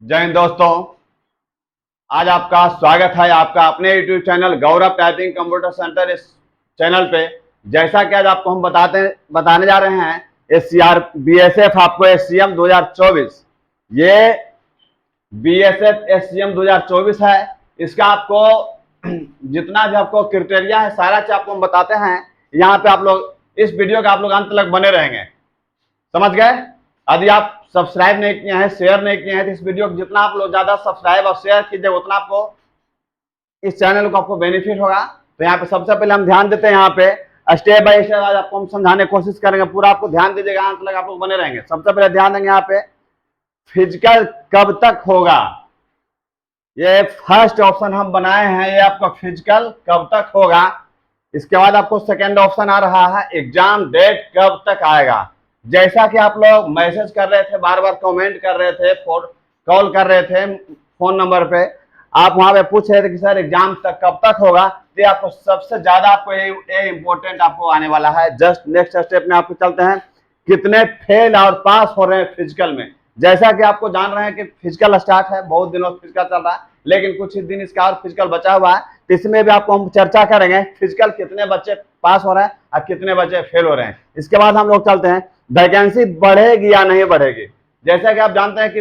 जय हिंद दोस्तों। आज आपका स्वागत है आपका अपने यूट्यूब चैनल गौरव टाइपिंग कंप्यूटर सेंटर इस चैनल पे। जैसा कि आज आपको हम बताने जा रहे हैं बीएसएफ आपको एससीएम 2024। ये बीएसएफ एससीएम 2024 है। इसका आपको जितना भी आपको क्राइटेरिया है सारा चीज आपको हम बताते हैं। यहाँ पे आप लोग इस वीडियो का आप लोग अंत तक बने रहेंगे, समझ गए। यदि आप सब्सक्राइब नहीं किए हैं, शेयर नहीं किए हैं, तो इस वीडियो को जितना आप लोग ज्यादा सब्सक्राइब और शेयर कीजिए उतना आपको इस चैनल को आपको बेनिफिट होगा। तो यहाँ पे सबसे पहले हम ध्यान देते हैं, यहाँ पे स्टेप बाय स्टेप आज आपको हम समझाने की कोशिश करेंगे। पूरा आपको ध्यान दीजिएगा, अंत तक आप लोग बने रहेंगे। सबसे पहले ध्यान देंगे यहाँ पे फिजिकल कब तक होगा। ये फर्स्ट ऑप्शन हम बनाए हैं, ये आपका फिजिकल कब तक होगा। इसके बाद आपको सेकेंड ऑप्शन आ रहा है एग्जाम डेट कब तक आएगा। जैसा कि आप लोग मैसेज कर रहे थे, बार बार कमेंट कर रहे थे, कॉल कर रहे थे फोन नंबर पे, आप वहां पे पूछ रहे थे कि सर एग्जाम तक कब तक होगा। तो आपको सबसे ज्यादा आपको ये इंपॉर्टेंट आपको आने वाला है। जस्ट नेक्स्ट स्टेप में आपको चलते हैं, कितने फेल और पास हो रहे हैं फिजिकल में। जैसा कि आपको जान रहे हैं कि फिजिकल स्टार्ट है, बहुत दिनों से फिजिकल चल रहा है, लेकिन कुछ ही दिन इसका और फिजिकल बचा हुआ है। तो इसमें भी आपको हम चर्चा करेंगे फिजिकल कितने बच्चे पास हो रहे हैं और कितने बच्चे फेल हो रहे हैं। इसके बाद हम लोग चलते हैं वैकेंसी बढ़ेगी या नहीं बढ़ेगी। जैसा कि आप जानते हैं कि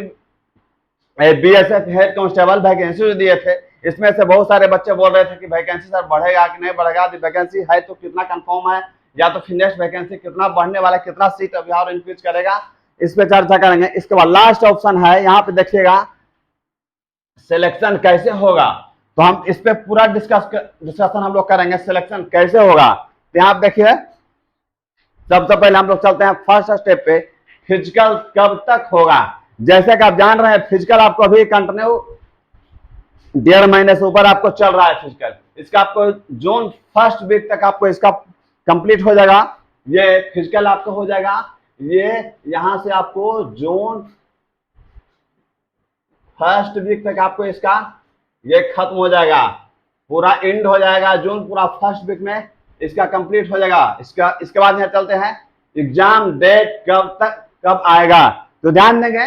बीएसएफ हेड कांस्टेबल वैकेंसी जो दिए थे, इसमें से बहुत सारे बच्चे बोल रहे थे कि वैकेंसी सर बढ़ेगा कि नहीं बढ़ेगा। वैकेंसी है तो कितना कंफर्म है, या तो फिर नेक्स्ट वैकेंसी कितना बढ़ने वाला है, कितना सीट अभी और इंक्रीज करेगा, इस पे चर्चा करेंगे। इसके बाद लास्ट ऑप्शन है, यहाँ पे देखिएगा सिलेक्शन कैसे होगा। तो हम इस पे पूरा डिस्कशन हम लोग करेंगे, सिलेक्शन कैसे होगा। तो यहाँ पे देखिए सबसे पहले हम लोग चलते हैं फर्स्ट स्टेप पे, फिजिकल कब तक होगा। जैसे कि आप जान रहे हैं फिजिकल आपको अभी कंटिन्यू 1.5 महीने से ऊपर आपको चल रहा है फिजिकल। इसका आपको जून फर्स्ट वीक तक आपको इसका कंप्लीट हो जाएगा। ये फिजिकल आपको हो जाएगा, ये यहां से आपको जून फर्स्ट वीक तक आपको इसका ये खत्म हो जाएगा, पूरा एंड हो जाएगा जून, पूरा फर्स्ट वीक में इसका कंप्लीट हो जाएगा। इसके बाद यहाँ चलते हैं एग्जाम डेट कब आएगा। तो ध्यान देंगे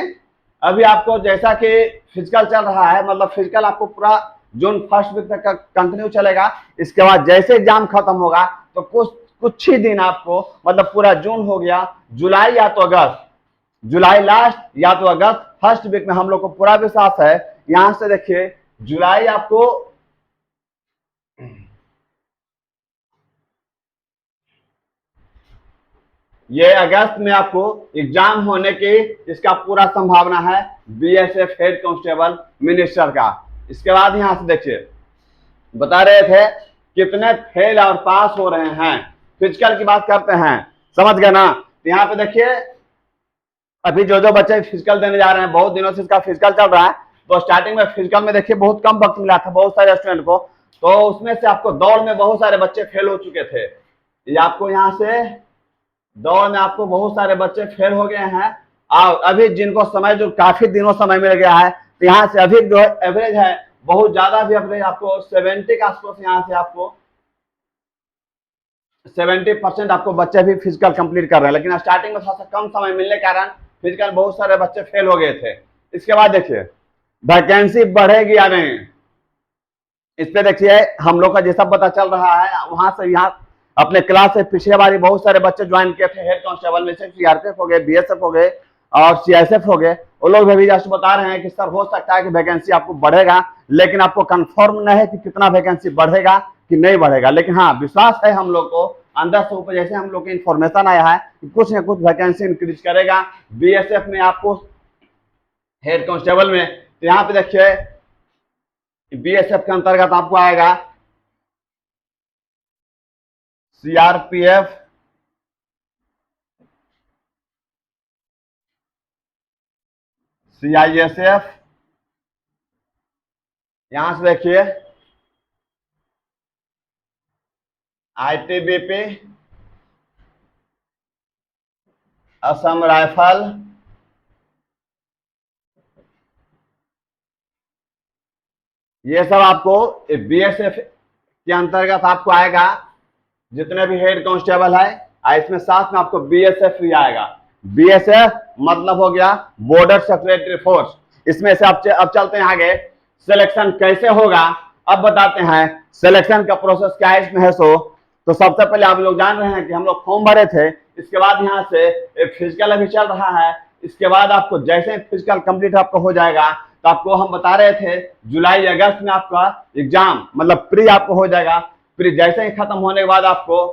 अभी आपको जैसा कि फिजिकल चल रहा है, मतलब फिजिकल आपको पूरा जून फर्स्ट वीक तक कंटिन्यू चलेगा। इसके बाद जैसे एग्जाम खत्म होगा तो कुछ ही दिन आपको, मतलब पूरा जून हो गया, जुलाई या तो अगस्त, जुलाई लास्ट या तो अगस्त फर्स्ट वीक में हम लोग को पूरा विश्वास है। यहां से देखिए जुलाई आपको ये अगस्त में आपको एग्जाम होने की इसका पूरा संभावना है बीएसएफ हेड कांस्टेबल मिनिस्टर का। इसके बाद यहां से देखिए बता रहे थे कितने फेल और पास हो रहे हैं। फिजिकल की बात करते हैं, समझ गए ना। तो यहाँ पे देखिए अभी जो बच्चे फिजिकल देने जा रहे हैं, बहुत दिनों से इसका फिजिकल चल रहा है। तो स्टार्टिंग में फिजिकल में देखिए बहुत कम वक्त मिला था बहुत सारे स्टूडेंट को, तो उसमें से आपको दौड़ में बहुत सारे बच्चे फेल हो चुके थे। ये आपको यहाँ से दौड़ में आपको बहुत सारे बच्चे फेल हो गए हैं। और अभी जिनको समय जो काफी दिनों समय मिल गया है, तो यहाँ से अभी जो एवरेज है बहुत ज्यादा भी एवरेज आपको 70 के आसपास, यहाँ से आपको 70% आपको बच्चे भी फिजिकल कंप्लीट कर रहे हैं। लेकिन स्टार्टिंग में थोड़ा सा कम समय मिलने के कारण फिजिकल बहुत सारे बच्चे फेल हो गए थे। इसके बाद देखिए वैकेंसी बढ़ेगी या नहीं, इस पे देखिए हम लोग का जैसा पता चल रहा है, वहां से यहाँ अपने क्लास से पिछले बार बहुत सारे बच्चे ज्वाइन किए थे हेड कांस्टेबल में से, सीआरपीएफ हो गए, बीएसएफ हो गए और सीआईएसएफ हो गए। वो लोग भी जस्ट बता रहे हैं कि सर हो सकता है कि वैकेंसी आपको बढ़ेगा, लेकिन आपको कंफर्म नहीं है कि कितना वैकेंसी बढ़ेगा कि नहीं बढ़ेगा। लेकिन हाँ विश्वास है हम लोग को अंदर से ऊपर, जैसे हम लोग को इन्फॉर्मेशन आया है कि कुछ न कुछ वैकेंसी इंक्रीज करेगा बीएसएफ में आपको हेड कांस्टेबल में। तो यहाँ पे देखिए बीएसएफ के अंतर्गत आपको आएगा सीआरपीएफ, सीआईएसएफ, यहां से देखिए आईटीबीपी, असम राइफल, ये सब आपको बीएसएफ के अंतर्गत आपको आएगा। जितने भी हेड कांस्टेबल है इसमें साथ में आपको बीएसएफ भी आएगा। बीएसएफ मतलब हो गया बॉर्डर सिक्योरिटी फोर्स। इसमें से अब चलते हैं आगे, सिलेक्शन कैसे होगा अब बताते हैं। सिलेक्शन का प्रोसेस क्या है इसमें है तो सबसे पहले आप लोग जान रहे हैं कि हम लोग फॉर्म भरे थे, इसके बाद यहाँ से एक फिजिकल अभी चल रहा है। इसके बाद आपको जैसे फिजिकल कंप्लीट आपको हो जाएगा तो आपको हम बता रहे थे जुलाई अगस्त में आपका एग्जाम मतलब प्री आपको हो जाएगा। प्री जैसे ही खत्म होने के बाद आपको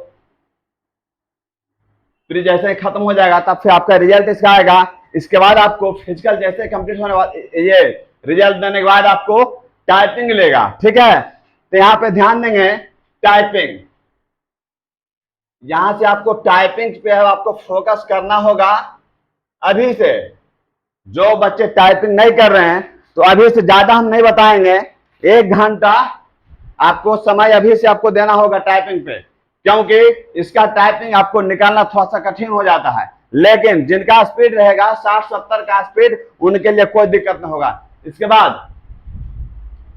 प्री जैसे ही खत्म हो जाएगा तब फिर आपका रिजल्ट इसका आएगा। इसके बाद आपको फिजिकल जैसे कंप्लीट होने बाद ये रिजल्ट देने के बाद आपको टाइपिंग लेगा, ठीक है। तो यहाँ पे ध्यान देंगे टाइपिंग, यहां से आपको टाइपिंग पे आपको फोकस करना होगा। अभी से जो बच्चे टाइपिंग नहीं कर रहे हैं तो अभी से ज्यादा हम नहीं बताएंगे, 1 घंटा आपको समय अभी से आपको देना होगा टाइपिंग पे, क्योंकि इसका टाइपिंग आपको निकालना थोड़ा सा कठिन हो जाता है। लेकिन जिनका स्पीड रहेगा 60-70 का स्पीड, उनके लिए कोई दिक्कत नहीं होगा। इसके बाद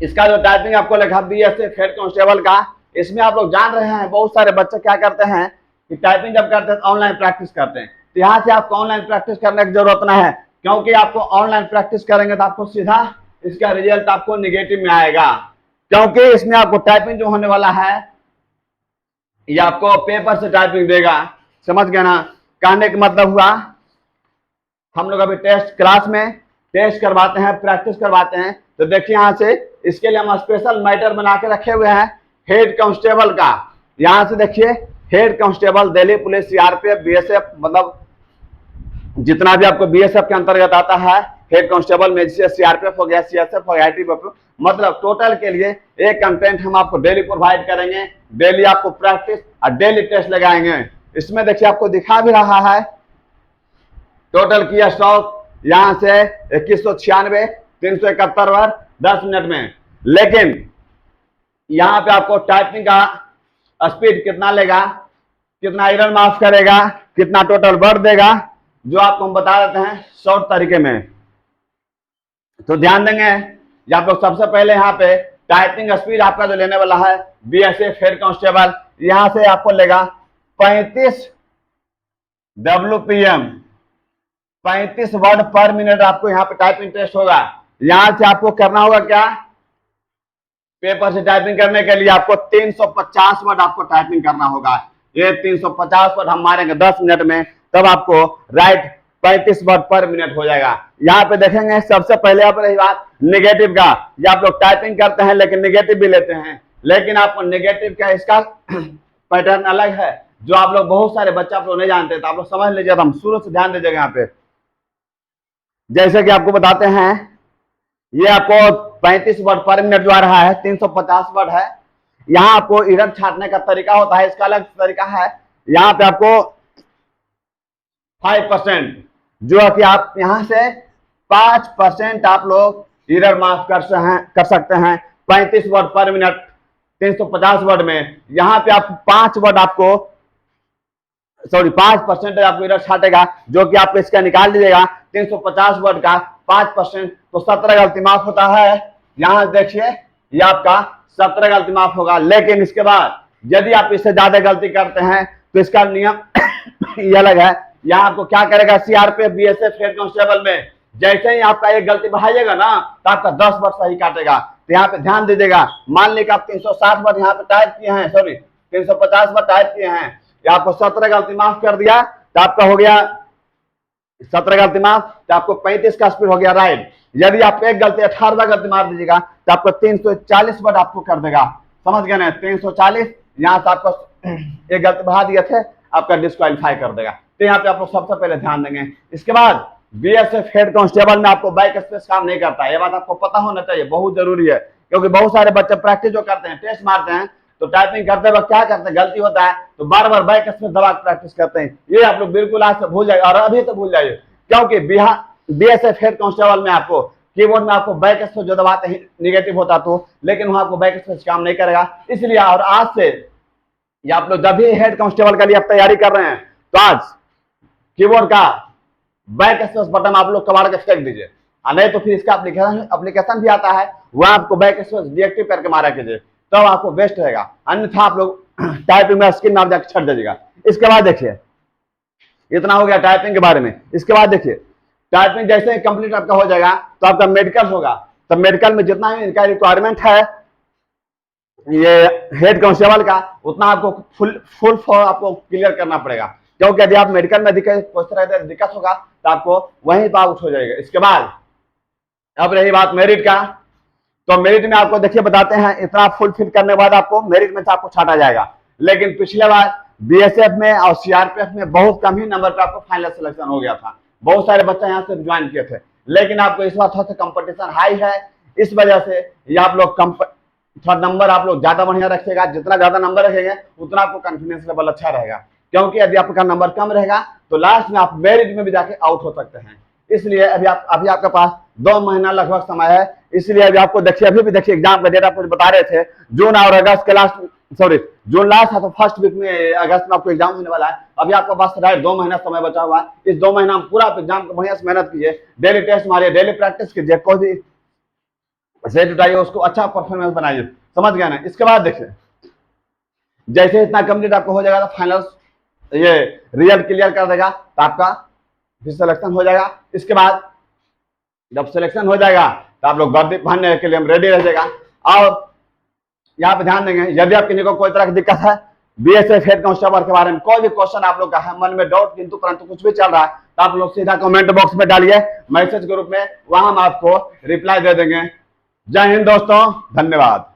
इसका जो टाइपिंग आपको लिखा बीएसएफ हेड कांस्टेबल का, इसमें आप लोग जान रहे हैं बहुत सारे बच्चे क्या करते हैं कि टाइपिंग जब करते हैं तो ऑनलाइन प्रैक्टिस करते हैं। तो यहाँ से आपको ऑनलाइन प्रैक्टिस करने की जरूरत नहीं है, क्योंकि आपको ऑनलाइन प्रैक्टिस करेंगे तो आपको सीधा इसका रिजल्ट आपको निगेटिव में आएगा, क्योंकि इसमें आपको टाइपिंग जो होने वाला है ये आपको पेपर से टाइपिंग देगा। समझ गए ना, कहने का मतलब हुआ हम लोग अभी टेस्ट क्लास में टेस्ट करवाते हैं, प्रैक्टिस करवाते हैं। तो देखिए यहाँ से इसके लिए हम स्पेशल मैटर बना के रखे हुए हैं हेड कांस्टेबल का। यहाँ से देखिए head constable Delhi police, CRPF, BSF, मतलब जितना भी आपको बीएसएफ के अंतर्गत आता है हेड कांस्टेबल में, जैसे सीआरपीएफ हो गया, सीएसएफ हो गया, आईटीबीपी, मतलब टोटल के लिए एक कंटेंट हम आपको डेली प्रोवाइड करेंगे। डेली आपको प्रैक्टिस और डेली टेस्ट लगाएंगे। इसमें देखिए आपको दिखा भी रहा है टोटल किया स्टॉक यहां से 2196, 371 बार 10 मिनट में। लेकिन यहां पे आपको टाइपिंग का स्पीड कितना लेगा, कितना एरर माफ करेगा, कितना टोटल वर्ड देगा, जो आपको हम बता देते हैं शॉर्ट तरीके में। तो ध्यान देंगे आप लोग सबसे पहले यहाँ पे टाइपिंग स्पीड आपका जो लेने वाला है बीएसएफ हेड कांस्टेबल, यहां से आपको लेगा 35 WPM, 35 वर्ड पर मिनट आपको यहाँ पे टाइपिंग टेस्ट होगा। यहां से आपको करना होगा क्या, पेपर से टाइपिंग करने के लिए आपको 350 वर्ड आपको टाइपिंग करना होगा। ये 350 वर्ड हम मारेंगे 10 मिनट में, तब आपको राइट 35 वर्ड पर मिनट हो जाएगा। यहाँ पे देखेंगे सबसे पहले आप रही बात नेगेटिव का, ये आप लोग टाइपिंग करते हैं लेकिन नेगेटिव भी लेते हैं, लेकिन आपको नेगेटिव का इसका पैटर्न अलग है, जो आप लोग बहुत सारे बच्चे आप लोग नहीं जानते। तो आप लोग समझ लीजिए, हम शुरू से ध्यान दीजिएगा यहाँ पे। जैसे कि आपको बताते हैं ये आपको 35 वर्ड पर मिनट जो आ रहा है 350 वर्ड है। यहाँ आपको एरर छांटने का तरीका होता है, इसका अलग तरीका है। यहाँ पे आपको 5% जो है कि आप यहाँ से 5% आप लोग एरर माफ कर सकते हैं 35 वर्ड पर मिनट 350 वर्ड में। यहाँ पे आप 5% आपको एरर छाटेगा, जो कि आप इसका निकाल लीजिएगा 350 वर्ड का 5%, तो 17 गलती माफ होता है। यहां देखिए ये आपका 17 गलती माफ होगा। लेकिन इसके बाद यदि आप इससे ज्यादा गलती करते हैं तो इसका नियम ये अलग है। यहाँ आपको क्या करेगा, सीआरपीएफ बीएसएफ हेड कांस्टेबल में जैसे ही आपका एक गलती बढ़ाइएगा ना तो आपका 10 वर्ड सही काटेगा। तो यहाँ पे ध्यान दीजिएगा, मान लीजिए आप 360 वर्ड यहाँ पे टाइप किए हैं, सॉरी 350 वर्ड टाइप किए हैं, आपको 17 गलती माफ कर दिया तो आपका हो गया 17 गलती माफ, तो आपको 35 का स्पीड हो गया राइट। यदि आप एक गलती 18 गलती मार दीजिएगा तो आपको 340 वर्ड आपको कर देगा। समझ गए ना, 340 यहाँ से आपको एक गलती बढ़ा दिए थे, आपका डिस्क्वालीफाई कर देगा। तो यहाँ पे आप लोग सबसे पहले ध्यान देंगे। इसके बाद बीएसएफ हेड कांस्टेबल में आपको बैक स्पेस काम नहीं करता, ये बात आपको पता होना चाहिए, बहुत जरूरी है। क्योंकि बहुत सारे बच्चे प्रैक्टिस जो करते हैं, टेस्ट मारते हैं, तो टाइपिंग करते वक्त क्या करते हैं, गलती होता है तो बार बार बैक स्पेस दबा के प्रैक्टिस करते हैं। ये आप लोग बिल्कुल आज से भूल जाइए और अभी तो भूल जाइए, क्योंकि बीएसएफ हेड कांस्टेबल में आपको कीबोर्ड में आपको बैक स्पेस जो दबाते हैं निगेटिव होता तो, लेकिन वहां आपको बैक स्पेस काम नहीं करेगा। इसलिए और आज से या आप लोग जब भी हेड कांस्टेबल के लिए आप तैयारी कर रहे हैं तो आज कीबोर्ड का बैक स्पेस बटन आप लोग कबाड़ के फेंक दीजिए, नहीं तो फिर इसका एप्लीकेशन भी आता है, वह आपको बैक स्पेस डिएक्टिव करके मारा कीजिए, तब तो आपको बेस्ट रहेगा। अन्यथा आप लोग टाइपिंग में स्क्रीन में आप जाकर छट दीजिएगा। इसके बाद देखिए इतना हो गया टाइपिंग के बारे में। इसके बाद देखिए टाइपिंग जैसे ही कंप्लीट आपका हो जाएगा तो आपका मेडिकल होगा। तो मेडिकल में जितना भी इनका रिक्वायरमेंट है ये हेड कांस्टेबल का, उतना आपको फुल फॉर्म आपको क्लियर करना पड़ेगा, क्योंकि यदि आप मेडिकल में दिक्कत होगा तो आपको वहीं पर आउट हो जाएगा। इसके बाद अब रही बात मेरिट का, तो मेरिट में आपको देखिए बताते हैं, इतना फुलफिल करने के बाद आपको मेरिट में से आपको छाटा जाएगा। लेकिन पिछले बार बीएसएफ में और सीआरपीएफ में बहुत कम ही नंबर पर आपको फाइनल सिलेक्शन हो गया था, बहुत सारे बच्चे यहाँ से ज्वाइन किए थे। लेकिन आपको इस बार थोड़ा सा कंपटीशन हाई है, इस वजह से ये आप लोग थोड़ा नंबर आप लोग ज्यादा बढ़िया रखिएगा। जितना ज्यादा नंबर रखेंगे उतना आपको कॉन्फिडेंस लेवल अच्छा रहेगा, क्योंकि यदि आपका नंबर कम रहेगा तो लास्ट में आप मेरिट में भी जाके आउट हो सकते हैं। इसलिए अभी आपके पास 2 महीना लगभग समय है। इसलिए अभी आपको देखिए, अभी भी देखिए एग्जाम का डेट आपको बता रहे थे जून और अगस्त के लास्ट, सॉरी जून लास्ट है तो फर्स्ट वीक में अगस्त में आपको एग्जाम होने वाला है। अभी आपके पास राइट 2 महीना समय बचा हुआ है। इस 2 महीना में पूरा एग्जाम को बढ़िया से मेहनत कीजिए, डेली टेस्ट मारिए, डेली प्रैक्टिस कीजिए, कोई भी सेट उठाइए, उसको अच्छा परफॉर्मेंस बनाइए। समझ गया ना। इसके बाद देखिए जैसे इतना कंप्लीट आपको हो जाएगा तो फाइनल ये रिजल्ट क्लियर कर देगा तो आपका फिर सिलेक्शन हो जाएगा। इसके बाद जब सिलेक्शन हो जाएगा तो आप लोग वर्दी पहनने के लिए हम रेडी रह जाएगा। और यहाँ पे ध्यान देंगे, यदि आप किसी को कोई तरह की दिक्कत है बीएसएफ हेड कांस्टेबल के बारे में, कोई भी क्वेश्चन आप लोग का है मन में डाउट किंतु परंतु कुछ भी चल रहा है, तो आप लोग सीधा कमेंट बॉक्स में डालिए, मैसेज ग्रुप में, वहां हम आपको रिप्लाई दे देंगे। जय हिंद दोस्तों, धन्यवाद।